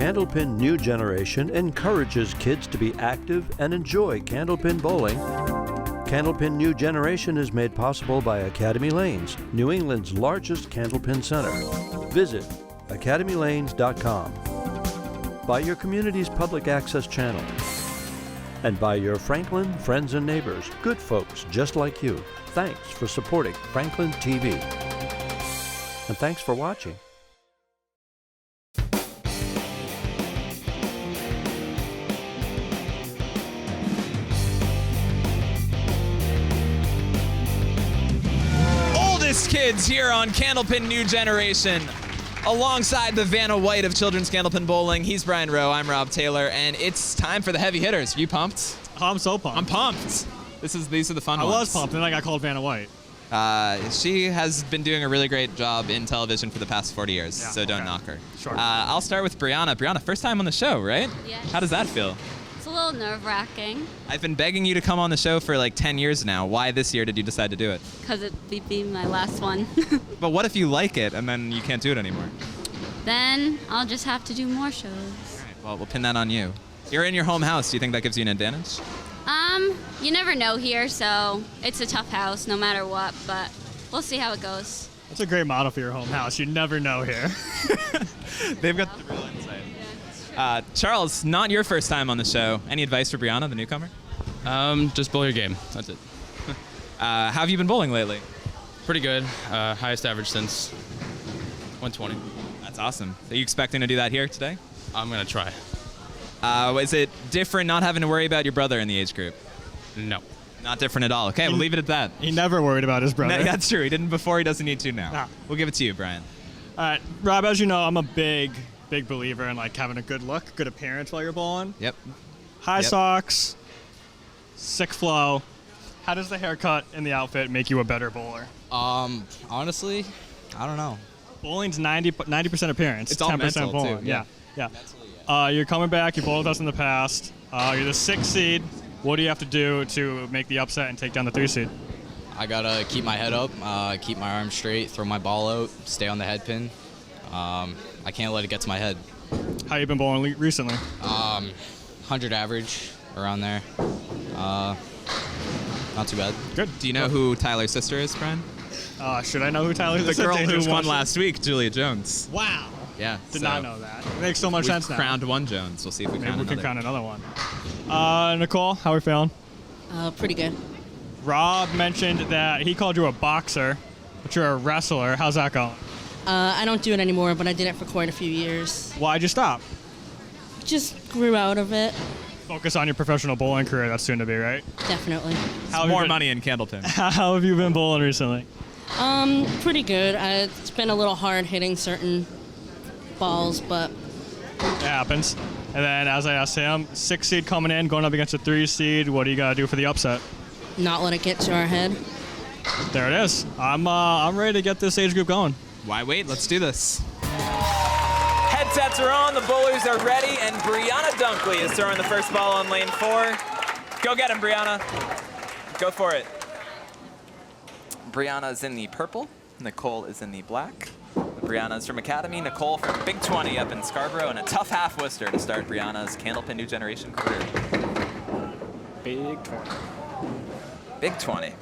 Candlepin New Generation encourages kids to be active and enjoy candlepin bowling. Candlepin New Generation is made possible by Academy Lanes, New England's largest candlepin center. Visit academylanes.com. By your community's public access channel. And by your Franklin friends and neighbors, good folks just like you. Thanks for supporting Franklin TV. And thanks for watching. Kids here on Candlepin New Generation, alongside the Vanna White of Children's Candlepin Bowling. He's Brian Rowe, I'm Rob Taylor, and it's time for the heavy hitters. You pumped? I'm so pumped. I'm pumped. These are the fun ones. I was pumped, and I got called Vanna White. She has been doing a really great job in television for the past 40 years, yeah, so don't knock her. Sure. I'll start with Brianna. Brianna, first time on the show, right? Yes. How does that feel? It's a little nerve-wracking. I've been begging you to come on the show for like 10 years now. Why this year did you decide to do it? Because it'd be my last one. But what if you like it and then you can't do it anymore? Then I'll just have to do more shows. All right, well, we'll pin that on you. You're in your home house. Do you think that gives you an advantage? You never know here, so it's a tough house no matter what, but we'll see how it goes. That's a great model for your home house. You never know here. They've got the real insight. Charles, not your first time on the show. Any advice for Brianna, the newcomer? Just bowl your game. That's it. How have you been bowling lately? Pretty good. Highest average since 120. That's awesome. Are you expecting to do that here today? I'm going to try. Is it different not having to worry about your brother in the age group? No. Not different at all. Okay, we'll leave it at that. He never worried about his brother. No, that's true. He didn't before. He doesn't need to now. Nah. We'll give it to you, Brian. All right, Rob, as you know, I'm a big believer in like having a good look, good appearance while you're bowling. Yep. High socks, sick flow. How does the haircut and the outfit make you a better bowler? Honestly, I don't know. Bowling's 90% appearance. It's all 10% mental, bowling. too. Yeah. Mentally, yeah. You're coming back. You bowled with us in the past. You're the 6th seed. What do you have to do to make the upset and take down the 3 seed? I gotta keep my head up, keep my arms straight, throw my ball out, stay on the head pin. I can't let it get to my head. How you been bowling recently? 100 average, around there. Not too bad. Good. Do you know who Tyler's sister is, Brian? Should I know who Tyler is? The girl who won last week, Julia Jones. Wow. Yeah. Did not know that. It makes so much sense now. Crowned one Jones. We'll see if we Maybe crown we can another. crown another one. Nicole, how are we feeling? Pretty good. Rob mentioned that he called you a boxer, but you're a wrestler. How's that going? I don't do it anymore, but I did it for quite a few years. Why'd you stop? Just grew out of it. Focus on your professional bowling career. That's soon to be, right? Definitely. How have you More been- money in Candlepin. How have you been bowling recently? Pretty good. It's been a little hard hitting certain balls, but It happens. And then, as I asked him, 6 seed coming in, going up against a 3 seed. What do you got to do for the upset? not let it get to our head. There it is. I'm ready to get this age group going. Why wait? Let's do this. Headsets are on, the bowlers are ready, and Briana Dunkley is throwing the first ball on lane 4. Go get him, Briana. Go for it. Briana is in the purple. Nicole is in the black. Briana is from Academy. Nicole from Big 20 up in Scarborough, and a tough half Worcester to start Briana's Candlepin New Generation career. Big 20. Big 20.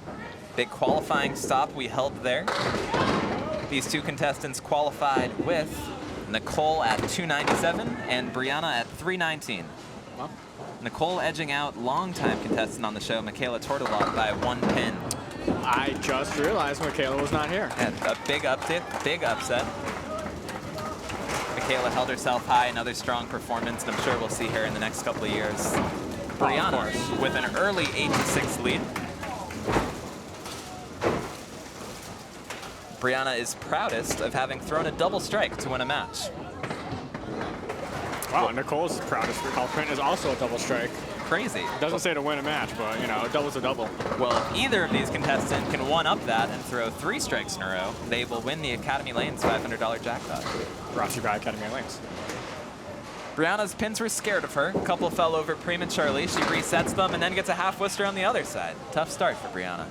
Big qualifying stop we held there. These two contestants qualified with Nicole at 297 and Briana at 319. Wow. Nicole edging out longtime contestant on the show, Michaela Tortolot, by 1 pin. I just realized Michaela was not here. And a big uptick, big upset. Michaela held herself high, another strong performance, and I'm sure we'll see her in the next couple of years. Briana with an early 8-6 lead. Briana is proudest of having thrown a double strike to win a match. Wow, Nicole's proudest accomplishment is also a double strike. Crazy. Doesn't say to win a match, but you know, a double's a double. Well, if either of these contestants can one-up that and throw 3 strikes in a row, they will win the Academy Lanes $500 jackpot. Brought to you by Academy Lanes. Briana's pins were scared of her. A couple fell over prematurely. She resets them and then gets a half Worcester on the other side. Tough start for Briana.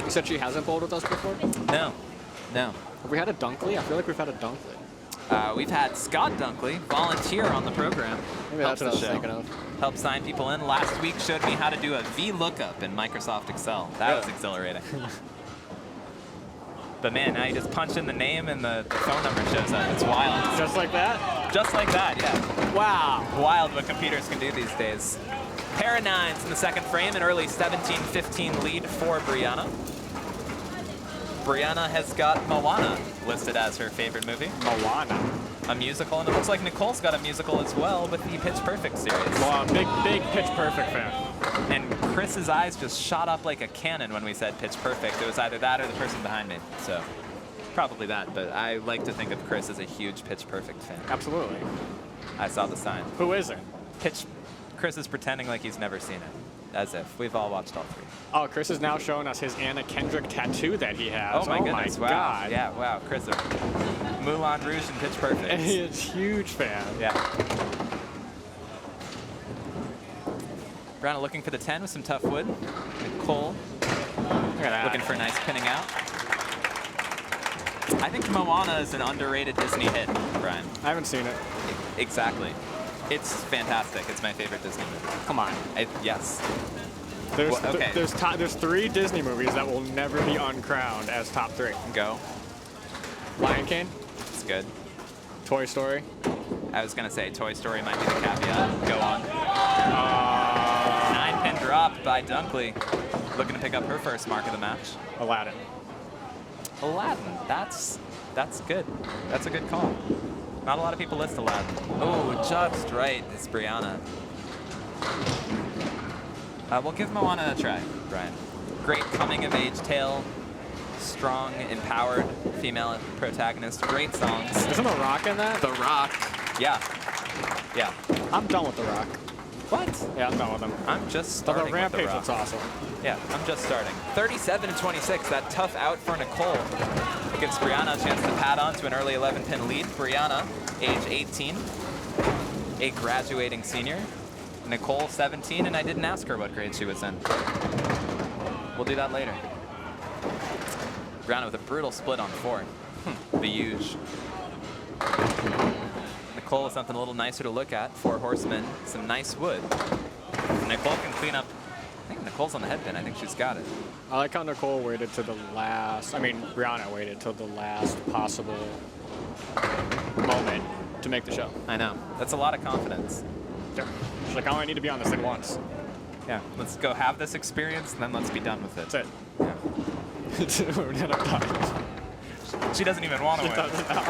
You said she hasn't bowled with us before? No. No. Have we had a Dunkley? I feel like we've had a Dunkley. We've had Scott Dunkley volunteer on the program. Maybe that's what I was thinking of. Help sign people in. Last week showed me how to do a VLOOKUP in Microsoft Excel. That was exhilarating. But man, now you just punch in the name and the phone number shows up. It's wild. Just like that? Just like that, yeah. Wow. Wild what computers can do these days. Pair of 9s in the second frame, an early 17-15 lead for Briana. Briana has got Moana listed as her favorite movie. Moana. A musical, and it looks like Nicole's got a musical as well with the Pitch Perfect series. Well, big Pitch Perfect fan. And Chris's eyes just shot up like a cannon when we said Pitch Perfect. It was either that or the person behind me, so probably that, but I like to think of Chris as a huge Pitch Perfect fan. Absolutely. I saw the sign. Who is it? Chris is pretending like he's never seen it, as if. We've all watched all 3. Oh, Chris is now showing us his Anna Kendrick tattoo that he has. Oh my goodness, wow. God. Yeah, wow, Chris, Moulin Rouge and Pitch Perfect. He is a huge fan. Yeah. Brianna looking for the 10 with some tough wood. Nicole Look at that. looking for a nice pinning out. I think Moana is an underrated Disney hit, Brian. I haven't seen it. Exactly. It's fantastic. It's my favorite Disney movie. Come on. Yes. There's, Well, okay. there's 3 Disney movies that will never be uncrowned as top 3. Go. Lion King, It's good. Toy Story. I was going to say Toy Story might be the caveat. Go on. 9-pin drop by Dunkley. Looking to pick up her first mark of the match. Aladdin. Aladdin. That's good. That's a good call. Not a lot of people list Aladdin. Oh, just right. It's Briana. We'll give Moana a try, Brian. Great coming-of-age tale. Strong, empowered female protagonist. Great songs. Isn't The Rock in that? The Rock. Yeah. Yeah. I'm done with The Rock. What? Yeah, I'm done with him. I'm just Although starting with The Rampage Rock. looks awesome. Yeah, I'm just starting. 37-26, that tough out for Nicole. It gives Briana a chance to pad on to an early 11-pin lead. Briana, age 18, a graduating senior. Nicole, 17, and I didn't ask her what grade she was in. We'll do that later. Briana with a brutal split on 4. The huge. Nicole is something a little nicer to look at. 4 horsemen, some nice wood. Nicole can clean up. I think Nicole's on the head pin. I think she's got it. I like how Nicole waited to the last, Brianna waited till the last possible moment to make the show. I know. That's a lot of confidence. She's like, I only need to be on this thing once. Yeah. Let's go have this experience, and then let's be done with it. That's it. Yeah. We're gonna die. She doesn't even want to win. Doesn't know.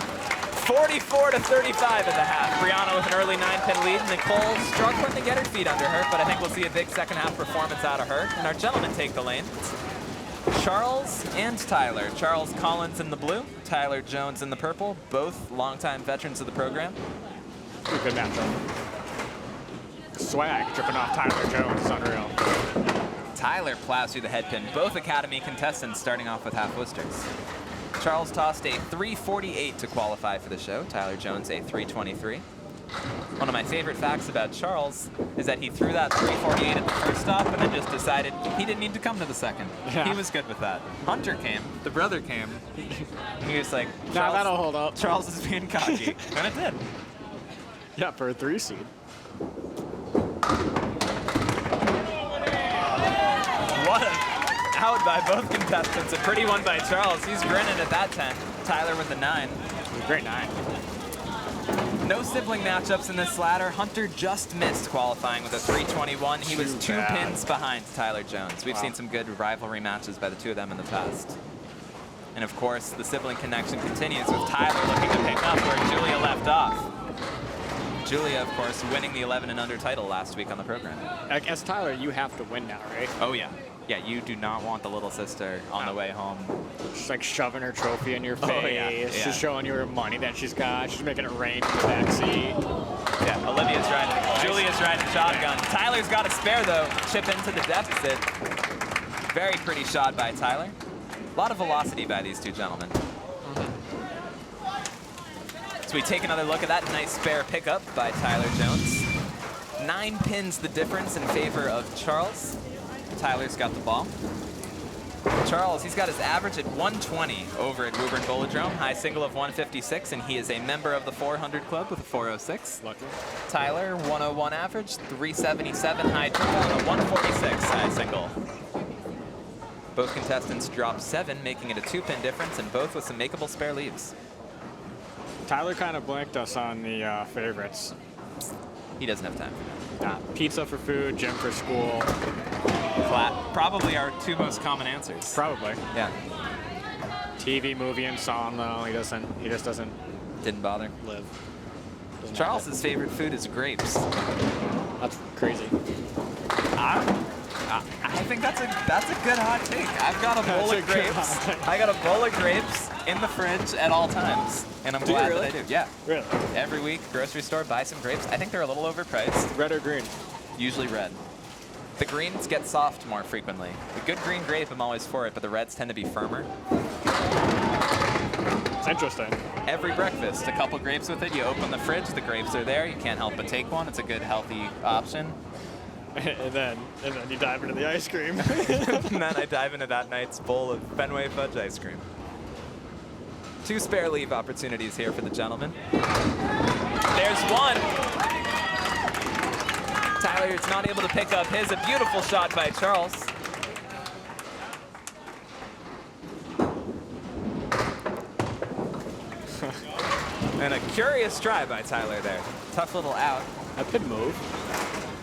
44-35 in the half. Briana with an early 9-pin lead. Nicole struggling to get her feet under her, but I think we'll see a big second half performance out of her. And our gentlemen take the lane. Charles and Tyler. Charles Collins in the blue, Tyler Jones in the purple, both longtime veterans of the program. Good matchup. Swag dripping off Tyler Jones is unreal. Tyler plows through the head pin. Both Academy contestants starting off with half Worcesters. Charles tossed a 348 to qualify for the show. Tyler Jones a 323. One of my favorite facts about Charles is that he threw that 348 at the first stop and then just decided he didn't need to come to the second. Yeah. He was good with that. Hunter came, the brother came. He was like, Now that'll hold up. Charles is being cocky. And it did. Yeah, for a 3 seed. What a out by both contestants. A pretty one by Charles. He's grinning at that 10. Tyler with the 9. Great 9. No sibling matchups in this ladder. Hunter just missed qualifying with a 321. He was 2 pins behind Tyler Jones. We've seen some good rivalry matches by the 2 of them in the past. And of course, the sibling connection continues with Tyler looking to pick up where Julia left off. Julia, of course, winning the 11 and under title last week on the program. As Tyler, you have to win now, right? Oh yeah. Yeah, you do not want the little sister on the way home. She's like shoving her trophy in your face. Oh, yeah. She's showing you her money that she's got. She's making it rain in the backseat. Yeah, Olivia's riding. Julia's riding shotgun. Tyler's got a spare though. Chip into the deficit. Very pretty shot by Tyler. A lot of velocity by these 2 gentlemen. So we take another look at that nice spare pickup by Tyler Jones. 9 pins the difference in favor of Charles. Tyler's got the ball. Charles, he's got his average at 120 over at Woburn Bolodrome, high single of 156, and he is a member of the 400 club with a 406. Lucky. Tyler, 101 average, 377 high triple, and a 146 high single. Both contestants dropped 7, making it a 2-pin difference, and both with some makeable spare leaves. Tyler kind of blanked us on the favorites. He doesn't have time for that. Pizza for food, gym for school. Flat. Probably our 2 most common answers. Probably. Yeah. TV, movie, and song, though. He just doesn't Didn't bother. live. Doesn't Charles's favorite food is grapes. That's crazy. I think that's a good hot take. I've got a bowl of grapes. I got a bowl of grapes in the fridge at all times, and I'm glad that I do. Yeah. Really? Every week, grocery store, buy some grapes. I think they're a little overpriced. Red or green? Usually red. The greens get soft more frequently. The good green grape, I'm always for it, but the reds tend to be firmer. It's interesting. Every breakfast, a couple grapes with it. You open the fridge, the grapes are there. You can't help but take one. It's a good, healthy option. and then you dive into the ice cream. And then I dive into that night's bowl of Fenway fudge ice cream. 2 spare leave opportunities here for the gentleman. There's one. Tyler is not able to pick up his. A beautiful shot by Charles. And a curious try by Tyler there. Tough little out. That could move.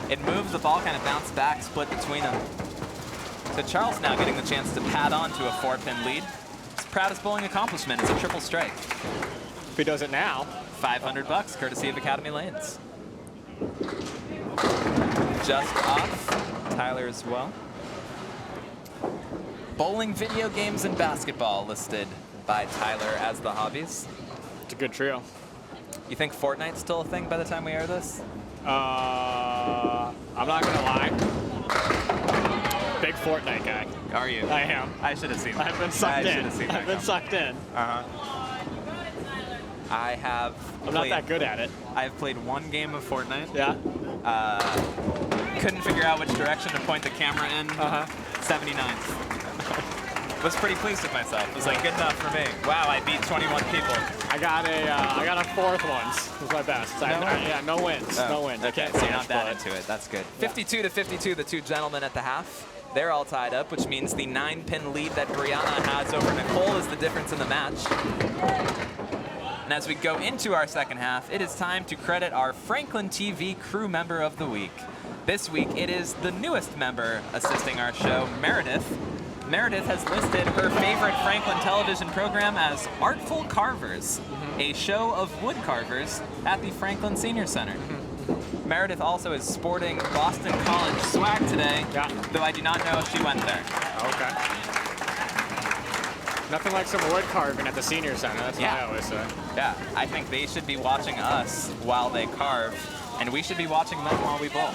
It moves, the ball kind of bounced back, split between them. So Charles now getting the chance to pad on to a 4-pin lead. His proudest bowling accomplishment is a triple strike. If he does it now. $500, courtesy of Academy Lanes. Just off, Tyler as well. Bowling, video games, and basketball listed by Tyler as the hobbies. It's a good trio. You think Fortnite's still a thing by the time we air this? I'm not gonna lie. Big Fortnite guy. Are you? I am. I should have seen that. I've been sucked in. I've I've been sucked in. I have. I'm not that good at it. I've played 1 game of Fortnite. Yeah. Couldn't figure out which direction to point the camera in. 79th. Was pretty pleased with myself. Was like, good enough for me. Wow, I beat 21 people. I got a 4th once. It was my best. Yeah, no wins. No wins. Okay, so you're not that into it. That's good. 52 to 52, the 2 gentlemen at the half. They're all tied up, which means the 9-pin lead that Briana has over Nicole is the difference in the match. And as we go into our second half, it is time to credit our FranklinTV crew member of the week. This week, it is the newest member assisting our show, Meredith. Meredith has listed her favorite Franklin television program as Artful Carvers, a show of wood carvers at the Franklin Senior Center. Meredith also is sporting Boston College swag today, though I do not know if she went there. Okay. Nothing like some wood carving at the Senior Center, that's what I always say. Yeah, I think they should be watching us while they carve, and we should be watching them while we bowl.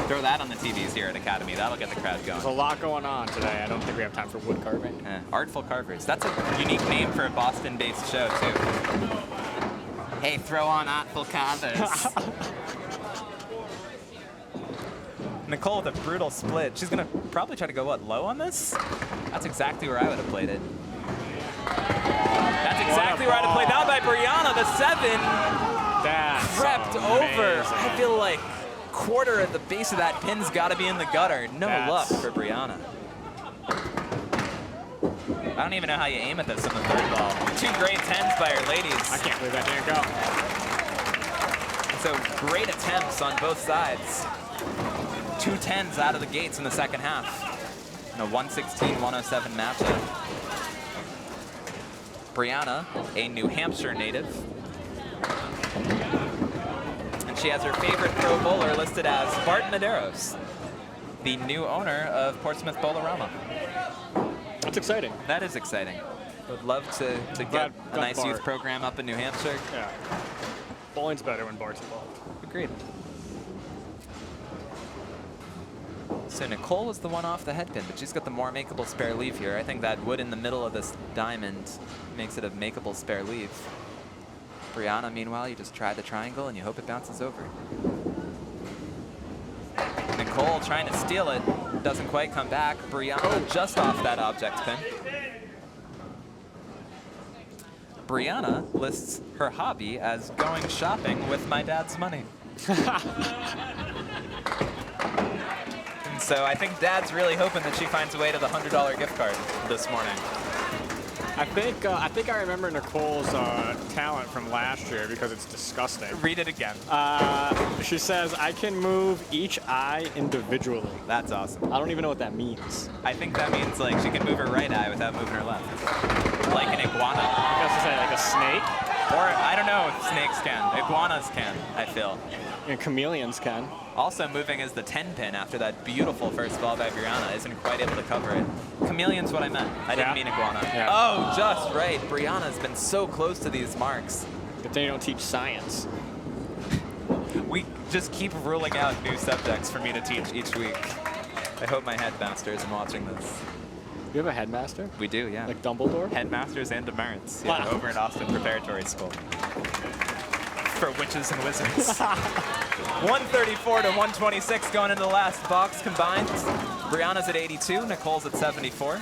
Throw that on the TVs here at Academy. That'll get the crowd going. There's a lot going on today. I don't think we have time for wood carving. Artful Carvers. That's a unique name for a Boston-based show, too. Hey, throw on Artful Carvers. Nicole with a brutal split. She's going to probably try to go, what, low on this? That's exactly where I would have played it. That's exactly where I'd have played. Down by Briana, the 7. That's crept over. I feel like quarter at the base of that pin's got to be in the gutter. No luck for Briana. I don't even know how you aim at this on the 3rd ball. 2 great 10s by our ladies. I can't believe that didn't go. So great attempts on both sides. 2 10s out of the gates in the second half. In a 116-107 matchup. Briana, a New Hampshire native. And she has her favorite pro bowler listed as Bart Medeiros, the new owner of Portsmouth Bowlerama. That's exciting. That is exciting. Would love to get a nice youth program up in New Hampshire. Yeah. Bowling's better when Bart's involved. Agreed. So Nicole was the one off the head pin, but she's got the more makeable spare leave here. I think that wood in the middle of this diamond makes it a makeable spare leave. Briana, meanwhile, you just try the triangle and you hope it bounces over. Nicole trying to steal it. doesn't quite come back. Briana just off that object pin. Briana lists her hobby as going shopping with my dad's money. And so I think Dad's really hoping that she finds a way to the $100 gift card this morning. I think I remember Nicole's talent from last year because it's disgusting. Read it again. She says, I can move each eye individually. That's awesome. I don't even know what that means. I think that means like she can move her right eye without moving her left. Like an iguana. I guess to say like a snake. Or, I don't know if snakes can. Iguanas can, I feel. And chameleons can. Also moving is the 10 pin after that beautiful first ball by Briana. Isn't quite able to cover it. Chameleon's what I meant. I didn't mean iguana. Yeah. Oh, just right. Briana's been so close to these marks. But they don't teach science. We just keep ruling out new subjects for me to teach each week. I hope my headmaster isn't watching this. You have a headmaster? We do, yeah. Like Dumbledore? Headmasters and demerits, yeah, Wow. over at Austin Preparatory School. For witches and wizards. 134 to 126 going into the last box combined. Briana's at 82, Nicole's at 74.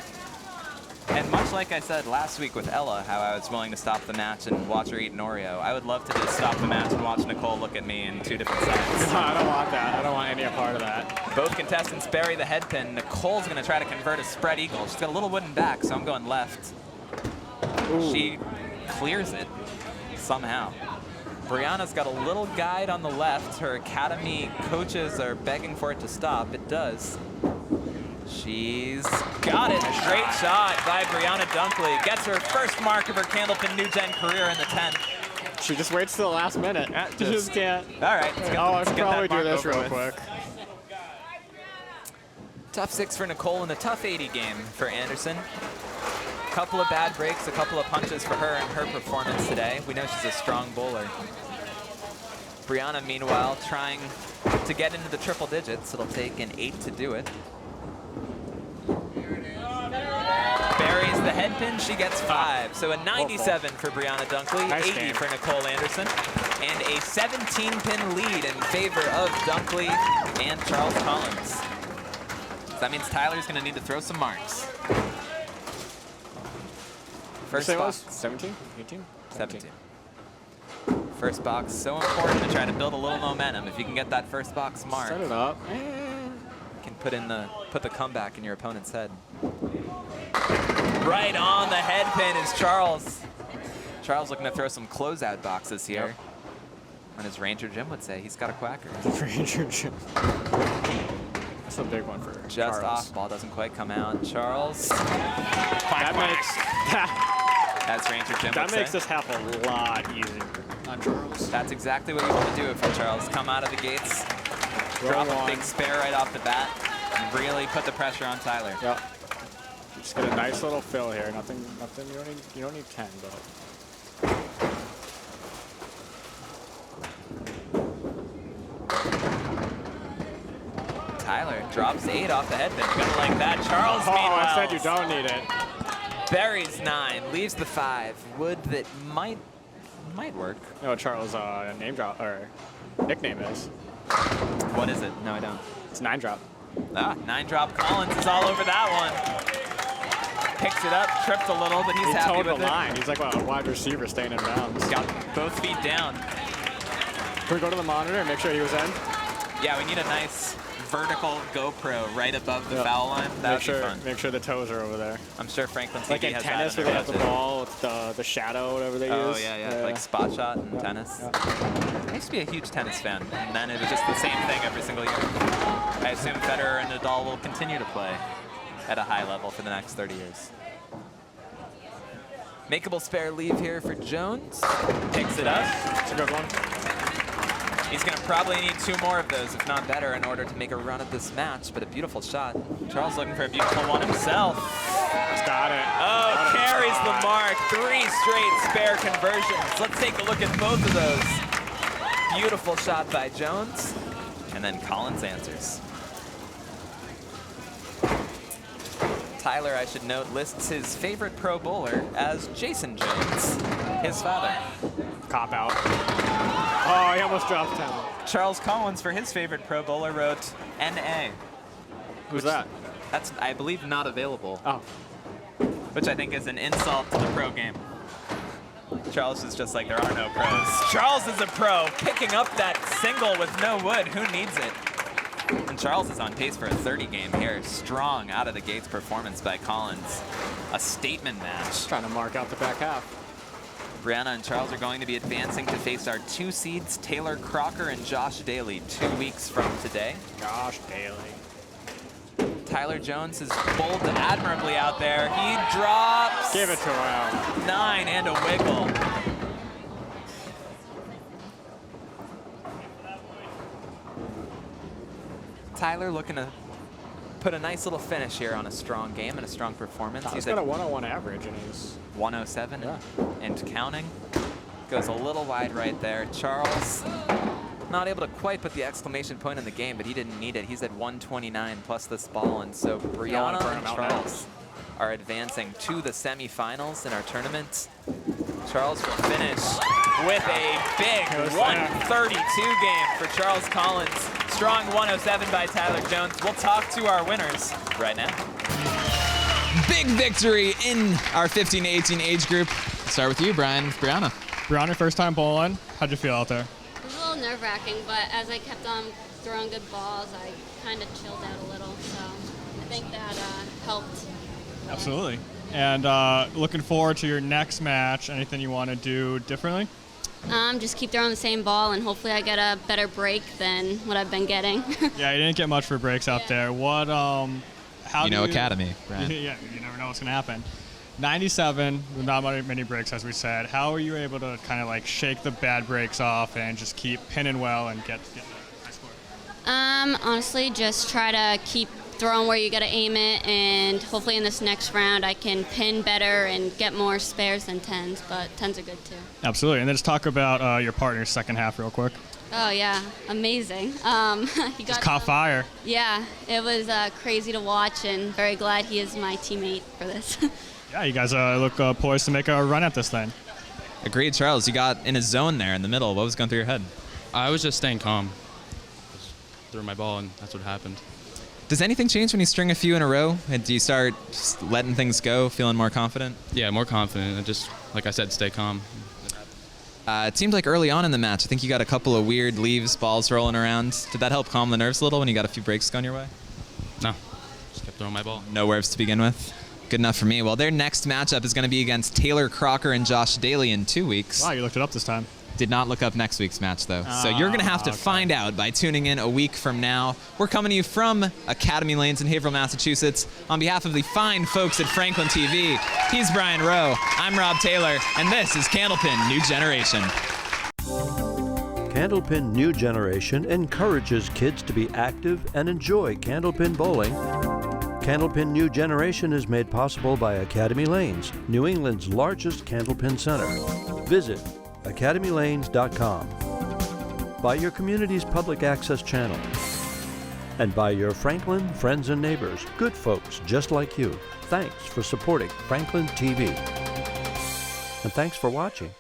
And much like I said last week with Ella, how I was willing to stop the match and watch her eat an Oreo, I would love to just stop the match and watch Nicole look at me in two different sides. No, I don't want that. I don't want any part of that. Both contestants bury the head pin. Nicole's going to try to convert a spread eagle. She's got a little wooden back, so I'm going left. Ooh. She clears it somehow. Briana's got a little guide on the left. Her academy coaches are begging for it to stop. It does. She's got it. A straight shot by Briana Dunkley. Gets her first mark of her Candlepin New Gen career in the 10. She just waits till the last minute. She just can't. All right. I should probably do this real quick. Tough 6 for Nicole and a tough 80 game for Anderson. Couple of bad breaks, a couple of punches for her in her performance today. We know she's a strong bowler. Briana, meanwhile, trying to get into the triple digits. It'll take an 8 to do it. Buries the head pin, she gets 5. So a 97 for Briana Dunkley, Nice 80 game. for Nicole Anderson, and a 17-pin lead in favor of Dunkley and Charles Collins. So that means Tyler's going to need to throw some marks. First box. 17? 18? 17. First box, so important to try to build a little momentum. If you can get that first box mark, Set it up. you can put the comeback in your opponent's head. Right on the head pin is Charles. Charles looking to throw some closeout boxes here. And as Ranger Jim would say, he's got a quacker. The Ranger Jim. That's a big one for Just Charles. off, ball doesn't quite come out. Charles. That As Ranger Jim would makes say. this half a lot easier on Charles. That's exactly what you want to do for Charles. Come out of the gates, drop a big spare right off the bat, and really put the pressure on Tyler. Yep. Just get a nice little fill here. Nothing. You don't need 10, but. Tyler drops 8 off the head pin. You're gonna like that. Charles, Oh, meanwhile, I said you don't need it. buries 9, leaves the 5. Wood that might work. You know what Charles' name drop or nickname is? What is it? No, I don't. It's 9 drop. Ah, 9 drop Collins is all over that one. Picks it up, tripped a little, but he's He happy towed the with it. line. He's like a wide receiver staying in bounds. Got both feet down. Can we go to the monitor and make sure he was in? Yeah, we need a nice vertical GoPro right above the foul line. That would be fun. Make sure the toes are over there. I'm sure FranklinTV Like in has tennis, that where in they their have the budget. ball with the shadow, whatever they Oh, use. yeah, like spot shot in tennis. I used to be a huge tennis fan, and then it was just the same thing every single year. I assume Federer and Nadal will continue to play at a high level for the next 30 years. Makeable spare leave here for Jones. Picks it up. It's a good one. He's going to probably need 2 more of those, if not better, in order to make a run at this match, but a beautiful shot. Charles looking for a beautiful one himself. He's got it. Oh, carries the mark. 3 straight spare conversions. Let's take a look at both of those. Beautiful shot by Jones, and then Collins answers. Tyler, I should note, lists his favorite pro bowler as Jason Jones, his father. Cop out. Oh, he almost dropped 10. Charles Collins, for his favorite pro bowler, wrote N.A. Who's that? That's, I believe, not available. Oh. Which I think is an insult to the pro game. Charles is just like, there are no pros. Charles is a pro, picking up that single with no wood. Who needs it? And Charles is on pace for a 30 game here. Strong out of the gates performance by Collins. A statement match. Trying to mark out the back half. Brianna and Charles are going to be advancing to face our 2 seeds, Taylor Crocker and Josh Daly, 2 weeks from today. Gosh, Daly. Tyler Jones is bowled admirably out there. He drops. Give it to him. 9 and a wiggle. Tyler looking to put a nice little finish here on a strong game and a strong performance. He's He's got at a 101 average in his 107 Yeah. and counting. Goes a little wide right there. Charles not able to quite put the exclamation point in the game, but he didn't need it. He's at 129 plus this ball, and so Briana burn and him out Charles are advancing to the semifinals in our tournament. Charles will finish with a big 132 game for Charles Collins. Strong 107 by Tyler Jones. We'll talk to our winners right now. Big victory in our 15 to 18 age group. Let's start with you, Brian. Brianna. Brianna, first time bowling. How'd you feel out there? It was a little nerve-wracking, but as I kept on throwing good balls, I kind of chilled out a little. So I think that helped. Absolutely. And looking forward to your next match. Anything you want to do differently? Just keep throwing the same ball, and hopefully I get a better break than what I've been getting. Yeah, you didn't get much for breaks out there. What? How You know, Academy, right? Yeah, you never know what's gonna happen. 97, with not many breaks, as we said. How are you able to kind of like shake the bad breaks off and just keep pinning well and get the high score? Honestly, just try to keep throwing where you got to aim it, and hopefully in this next round I can pin better and get more spares than 10s, but 10s are good too. Absolutely. And then just talk about your partner's second half real quick. Oh yeah, amazing. He Just caught fire. Yeah, it was crazy to watch, and very glad he is my teammate for this. Yeah, you guys look poised to make a run at this thing. Agreed, Charles. You got in a zone there in the middle. What was going through your head? I was just staying calm. Just threw my ball, and that's what happened. Does anything change when you string a few in a row? And do you start just letting things go, feeling more confident? Yeah, more confident, and just, like I said, stay calm. It seemed like early on in the match, I think you got a couple of weird leaves, balls rolling around. Did that help calm the nerves a little when you got a few breaks going your way? No, just kept throwing my ball. No nerves to begin with? Good enough for me. Well, their next matchup is going to be against Taylor Crocker and Josh Daly in 2 weeks. Wow, you looked it up this time. Did not look up next week's match, though. So you're going to have to find out by tuning in a week from now. We're coming to you from Academy Lanes in Haverhill, Massachusetts. On behalf of the fine folks at FranklinTV, he's Brian Rowe, I'm Rob Taylor, and this is Candlepin New Generation. Candlepin New Generation encourages kids to be active and enjoy candlepin bowling. Candlepin New Generation is made possible by Academy Lanes, New England's largest candlepin center. Visit academylanes.com. By your community's public access channel. And by your Franklin friends and neighbors, good folks just like you. Thanks for supporting Franklin TV. And thanks for watching.